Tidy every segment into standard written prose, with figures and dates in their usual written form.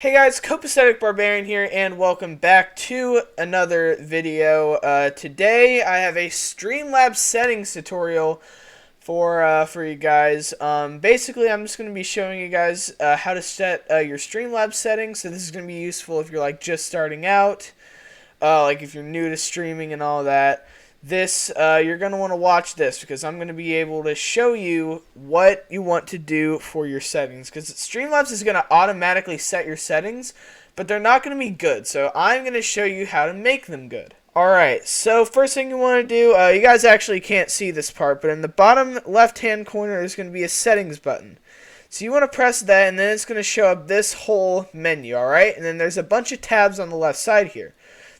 Hey guys, Copacetic Barbarian here, and welcome back to another video. Today I have a Streamlabs settings tutorial for you guys. Basically, I'm just going to be showing you guys how to set your Streamlabs settings. So this is going to be useful if you're like just starting out, like if you're new to streaming and all that. This you're going to want to watch this because I'm going to be able to show you what you want to do for your settings, because Streamlabs is going to automatically set your settings, but they're not going to be good, so I'm going to show you how to make them good. Alright, so first thing you want to do, you guys actually can't see this part, but in the bottom left hand corner is going to be a settings button. So you want to press that, and then it's going to show up this whole menu, alright? And then there's a bunch of tabs on the left side here.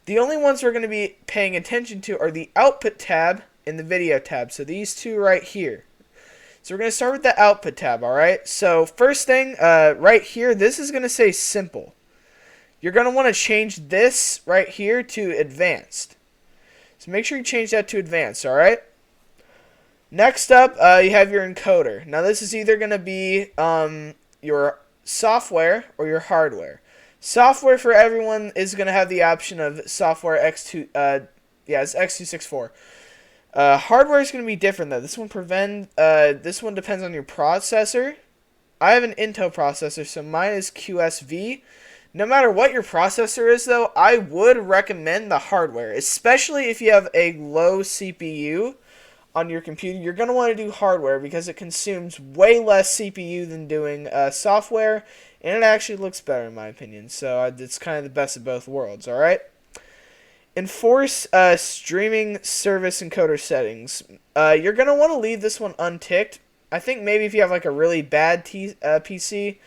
The only ones we're going to be paying attention to are the output tab and the video tab. So these two right here. So we're going to start with the output tab, alright? So first thing, right here, this is going to say simple. You're going to want to change this right here to advanced. So make sure you change that to advanced, alright? Next up, you have your encoder. Now this is either going to be your software or your hardware. Software for everyone is going to have the option of software X2, it's X264. Hardware is going to be different though. This one depends on your processor. I have an Intel processor, so mine is QSV. No matter what your processor is though, I would recommend the hardware, especially if you have a low CPU on your computer. You're going to want to do hardware because it consumes way less CPU than doing software, and it actually looks better in my opinion. So it's kind of the best of both worlds, alright? Enforce streaming service encoder settings. You're going to want to leave this one unticked. I think maybe if you have like a really bad PC,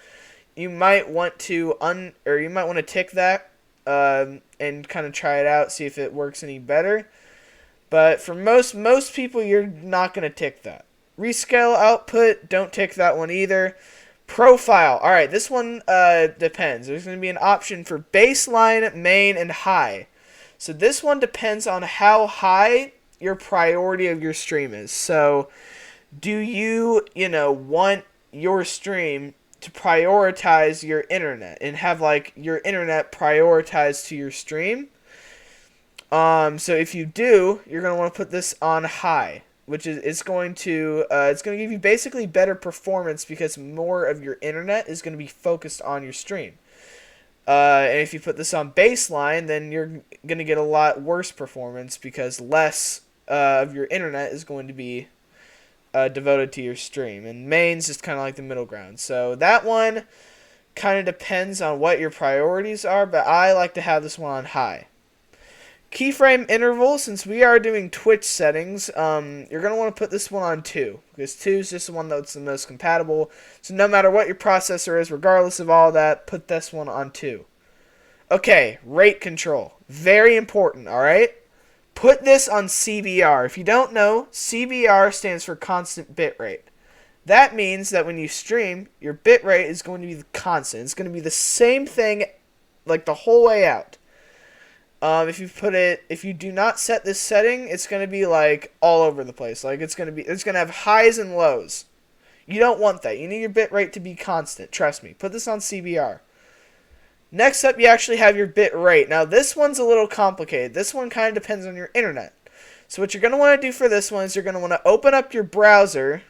you might want to tick that and kind of try it out, see if it works any better. But for most people, you're not going to tick that. Rescale output, don't tick that one either. Profile. Alright, this one depends. There's going to be an option for baseline, main, and high. So this one depends on how high your priority of your stream is. So do you, want your stream to prioritize your internet and have like your internet prioritized to your stream? So if you do, you're going to want to put this on high, which is it's going to give you basically better performance because more of your internet is going to be focused on your stream. And if you put this on baseline, then you're going to get a lot worse performance because less of your internet is going to be devoted to your stream. And main's just kind of like the middle ground. So that one kind of depends on what your priorities are, but I like to have this one on high. Keyframe interval, since we are doing Twitch settings, you're going to want to put this one on 2, because 2 is just the one that's the most compatible. So no matter what your processor is, regardless of all that, put this one on 2. Okay, rate control. Very important, alright? Put this on CBR. If you don't know, CBR stands for constant bitrate. That means that when you stream, your bitrate is going to be constant. It's going to be the same thing like the whole way out. If you do not set this setting, it's going to be like all over the place. Like it's going to have highs and lows. You don't want that. You need your bitrate to be constant. Trust me. Put this on CBR. Next up, you actually have your bitrate. Now this one's a little complicated. This one kind of depends on your internet. So what you're going to want to do for this one is you're going to want to open up your browser,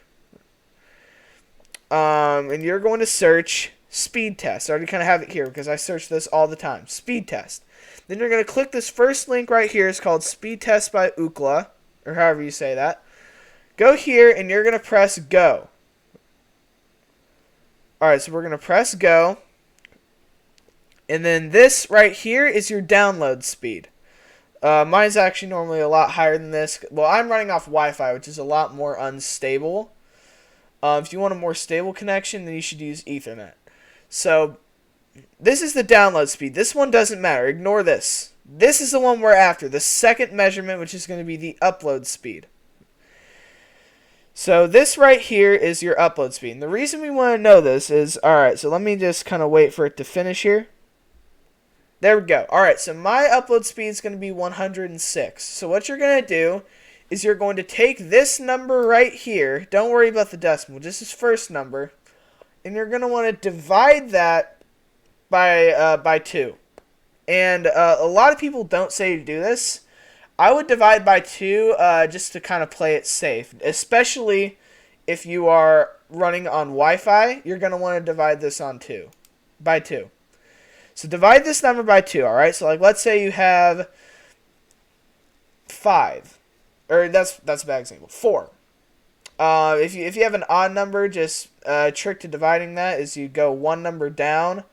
and you're going to search speed test. I already kind of have it here because I search this all the time. Speed test. Then you're going to click this first link right here. It's called Speed Test by Ookla, or however you say that. Go here, and you're going to press go. Alright, so we're going to press go. And then this right here is your download speed. Mine's actually normally a lot higher than this. Well, I'm running off Wi-Fi, which is a lot more unstable. If you want a more stable connection, then you should use Ethernet. So this is the download speed. This one doesn't matter. Ignore this. This is the one we're after. The second measurement, which is going to be the upload speed. So this right here is your upload speed. And the reason we want to know this is, alright, so let me just kind of wait for it to finish here. There we go. Alright, so my upload speed is going to be 106. So what you're going to do is you're going to take this number right here. Don't worry about the decimal. Just this first number. And you're going to want to divide that by 2. And a lot of people don't say to do this. I would divide by 2 just to kind of play it safe, especially if you are running on Wi-Fi. You're going to want to divide this by 2. So divide this number by 2, all right? So like let's say you have 5, or that's a bad example. 4. If you have an odd number, just trick to dividing that is you go one number down,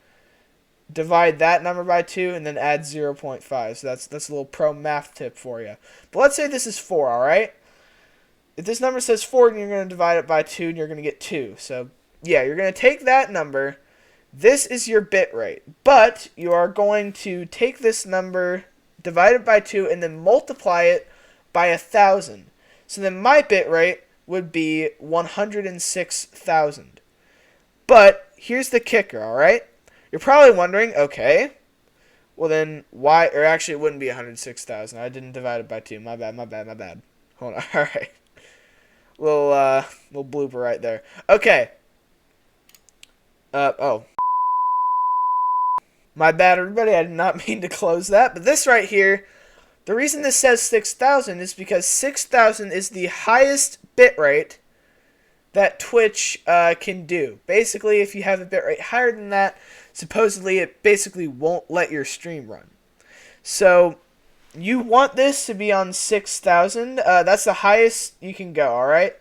divide that number by 2, and then add 0.5. So that's a little pro math tip for you. But let's say this is 4, all right? If this number says 4, then you're going to divide it by 2, and you're going to get 2. So yeah, you're going to take that number. This is your bit rate, but you are going to take this number, divide it by 2, and then multiply it by 1,000. So then my bit rate would be 106,000. But here's the kicker, all right? You're probably wondering, okay, well then why, or actually it wouldn't be 106,000. I didn't divide it by 2. My bad. Hold on. All right. Little blooper right there. Okay. Oh. My bad, everybody. I did not mean to close that. But this right here, the reason this says 6,000 is because 6,000 is the highest bit rate that Twitch can do. Basically, if you have a bit rate higher than that, supposedly it basically won't let your stream run. So you want this to be on 6,000. That's the highest you can go, all right?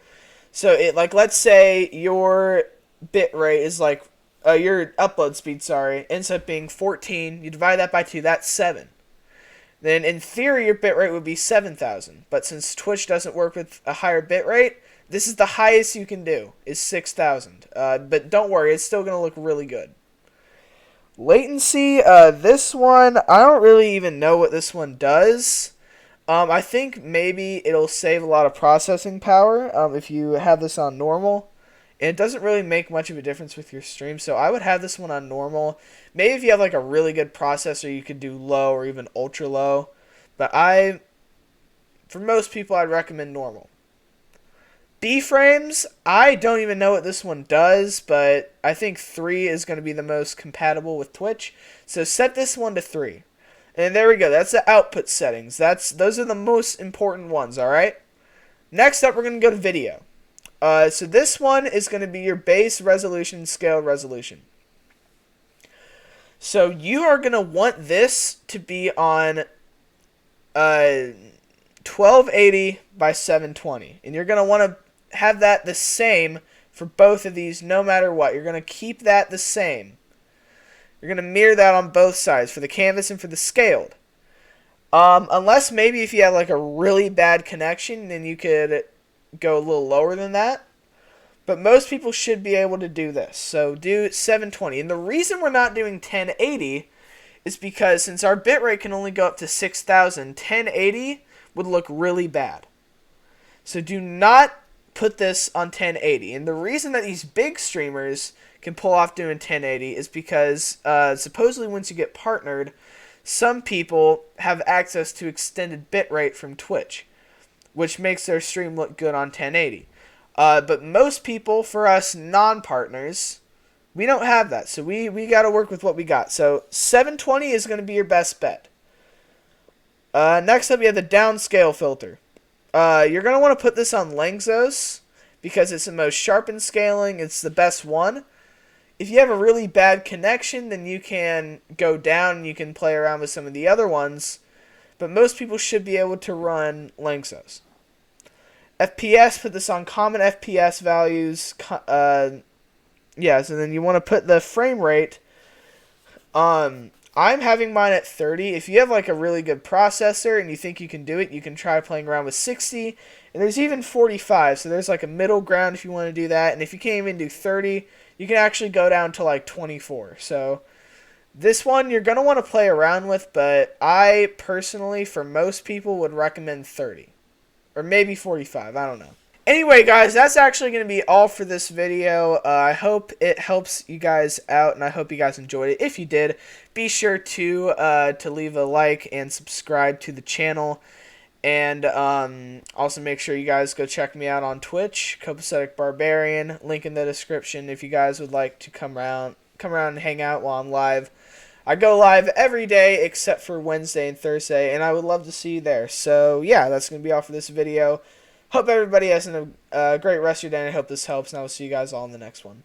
So let's say your bit rate is like your upload speed, ends up being 14. You divide that by 2, that's 7. Then in theory your bitrate would be 7,000. But since Twitch doesn't work with a higher bitrate, this is the highest you can do, is 6,000. But don't worry, it's still going to look really good. Latency, this one, I don't really even know what this one does. I think maybe it'll save a lot of processing power if you have this on normal. And it doesn't really make much of a difference with your stream, so I would have this one on normal. Maybe if you have like a really good processor, you could do low or even ultra low. But for most people, I'd recommend normal. B-frames, I don't even know what this one does, but I think 3 is going to be the most compatible with Twitch. So set this one to 3. And there we go. That's the output settings. Those are the most important ones, all right? Next up, we're going to go to video. So this one is going to be your base resolution, scale resolution. So you are going to want this to be on 1280 by 720. And you're going to want to have that the same for both of these no matter what. You're going to keep that the same. You're going to mirror that on both sides for the canvas and for the scaled. Unless maybe if you have like a really bad connection, then you could go a little lower than that. But most people should be able to do this. So do 720. And the reason we're not doing 1080 is because since our bitrate can only go up to 6,000, 1080 would look really bad. So do not put this on 1080. And the reason that these big streamers can pull off doing 1080 is because supposedly once you get partnered, some people have access to extended bitrate from Twitch, which makes their stream look good on 1080. But most people, for us non-partners, we don't have that. So we got to work with what we got. So 720 is going to be your best bet. Next up, you have the downscale filter. You're going to want to put this on Langzos because it's the most sharpened scaling. It's the best one. If you have a really bad connection, then you can go down and you can play around with some of the other ones. But most people should be able to run Langzos. FPS, put this on common FPS values. Yeah, so then you want to put the frame rate. I'm having mine at 30. If you have like a really good processor and you think you can do it, you can try playing around with 60. And there's even 45, so there's like a middle ground if you want to do that. And if you can't even do 30, you can actually go down to like 24. So this one you're going to want to play around with, but I personally, for most people, would recommend 30. Or maybe 45, I don't know. Anyway, guys, that's actually going to be all for this video. I hope it helps you guys out, and I hope you guys enjoyed it. If you did, be sure to leave a like and subscribe to the channel. And also make sure you guys go check me out on Twitch, Copacetic Barbarian. Link in the description if you guys would like to come around and hang out while I'm live. I go live every day except for Wednesday and Thursday, and I would love to see you there. So yeah, that's going to be all for this video. Hope everybody has a great rest of your day, and I hope this helps, and I will see you guys all in the next one.